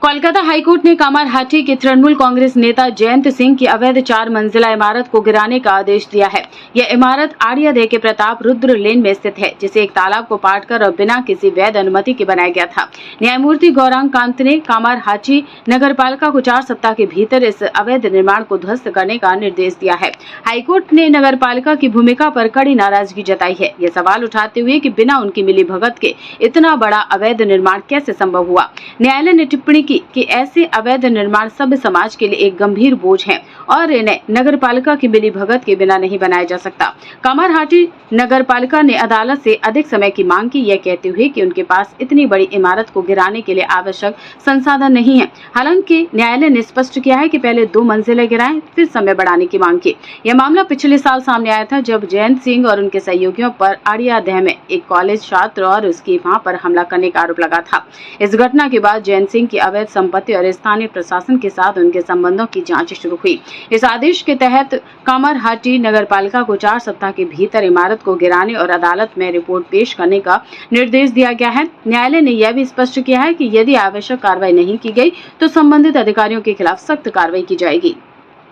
Kolkata high court ने कामारहाटी के तृणमूल कांग्रेस नेता जयंत सिंह की अवैध 4 मंजिला इमारत को गिराने का आदेश दिया है। यह इमारत आर्यादेह के प्रताप रुद्र लेन में स्थित है, जिसे एक तालाब को पाटकर और बिना किसी वैध अनुमति के बनाया गया था। न्यायमूर्ति गौरांग कांत ने कामारहाटी नगरपालिका को 4 सप्ताह के भीतर इस अवैध निर्माण को ध्वस्त करने का निर्देश दिया है। हाईकोर्ट ने नगरपालिका की भूमिका पर कड़ी नाराजगी जताई है। ये सवाल उठाते हुए कि बिना उनकी मिलीभगत के इतना बड़ा अवैध निर्माण कैसे संभव हुआ। न्यायालय ने टिप्पणी कि ऐसे अवैध निर्माण सभ्य समाज के लिए एक गंभीर बोझ हैं और इन्हें नगरपालिका की मिलीभगत के बिना नहीं बनाया जा सकता। कामारहाटी नगरपालिका ने अदालत से अधिक समय की मांग की, यह कहते हुए कि उनके पास इतनी बड़ी इमारत को गिराने के लिए आवश्यक संसाधन नहीं है। हालांकि न्यायालय ने स्पष्ट किया है कि पहले 2 मंजिलें गिराएं, फिर समय बढ़ाने की मांग की। यह मामला पिछले साल सामने आया था, जब जयंत सिंह और उनके सहयोगियों पर आर्यादेह में एक कॉलेज छात्र और उसकी वहां पर हमला करने का आरोप लगा था। इस घटना के बाद जयंत सिंह की अवैध संपत्ति और स्थानीय प्रशासन के साथ उनके संबंधों की जांच शुरू हुई। इस आदेश के तहत कामारहाटी नगरपालिका को 4 सप्ताह के भीतर इमारत को गिराने और अदालत में रिपोर्ट पेश करने का निर्देश दिया गया है। न्यायालय ने यह भी स्पष्ट किया है कि यदि आवश्यक कार्रवाई नहीं की गई तो संबंधित अधिकारियों के खिलाफ सख्त कार्रवाई की जाएगी।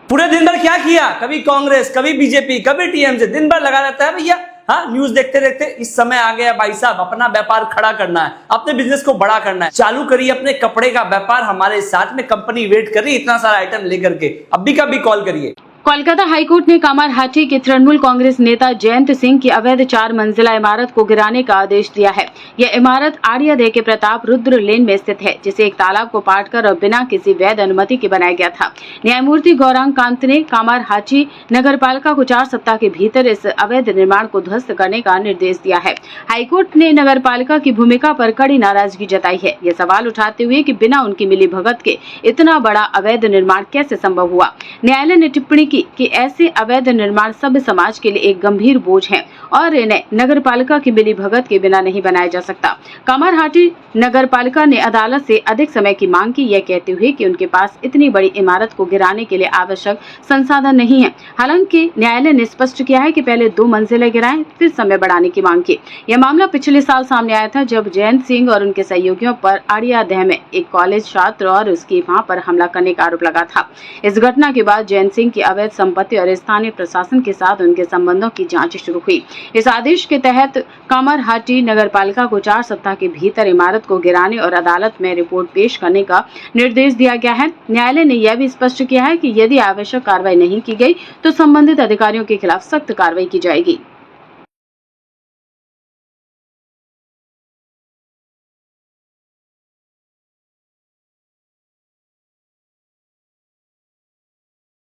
पूरे दिन भर क्या किया, कभी कांग्रेस, कभी बीजेपी, कभी टीएमसी, दिन भर लगा रहता है भैया। हाँ, न्यूज देखते देखते इस समय आ गया भाई साहब, अपना व्यापार खड़ा करना है, अपने बिजनेस को बड़ा करना है। चालू करिए अपने कपड़े का व्यापार, हमारे साथ में कंपनी वेट कर रही है इतना सारा आइटम लेकर के। अभी का भी कॉल करिए। कोलकाता हाईकोर्ट ने कामारहाटी के तृणमूल कांग्रेस नेता जयंत सिंह की अवैध 4 मंजिला इमारत को गिराने का आदेश दिया है। यह इमारत आर्यादेह के प्रताप रुद्र लेन में स्थित है, जिसे एक तालाब को पाटकर और बिना किसी वैध अनुमति के बनाया गया था। न्यायमूर्ति गौरांग कांत ने कामारहाटी नगरपालिका को 4 सप्ताह के भीतर इस अवैध निर्माण को ध्वस्त करने का निर्देश दिया है। हाईकोर्ट ने नगरपालिका की भूमिका पर कड़ी नाराजगी जताई है। ये सवाल उठाते हुए कि बिना उनकी मिलीभगत के इतना बड़ा अवैध निर्माण कैसे संभव हुआ। न्यायालय ने टिप्पणी कि ऐसे अवैध निर्माण सभ्य समाज के लिए एक गंभीर बोझ हैं और इन्हें नगरपालिका की मिलीभगत के बिना नहीं बनाया जा सकता। कामारहाटी नगरपालिका ने अदालत से अधिक समय की मांग की, यह कहते हुए कि उनके पास इतनी बड़ी इमारत को गिराने के लिए आवश्यक संसाधन नहीं है। हालांकि न्यायालय ने स्पष्ट किया है कि पहले 2 मंजिलें गिराएं, फिर समय बढ़ाने की मांग की। यह मामला पिछले साल सामने आया था, जब जयंत सिंह और उनके सहयोगियों पर आर्यादेह में एक कॉलेज छात्र और उसकी वहां पर हमला करने का आरोप लगा था। इस घटना के बाद जयंत सिंह की अवैध संपत्ति और स्थानीय प्रशासन के साथ उनके संबंधों की जांच शुरू हुई। इस आदेश के तहत कामारहाटी नगरपालिका को 4 सप्ताह के भीतर इमारत को गिराने और अदालत में रिपोर्ट पेश करने का निर्देश दिया गया है। न्यायालय ने यह भी स्पष्ट किया है कि यदि आवश्यक कार्रवाई नहीं की गई तो संबंधित अधिकारियों के खिलाफ सख्त कार्रवाई की जाएगी।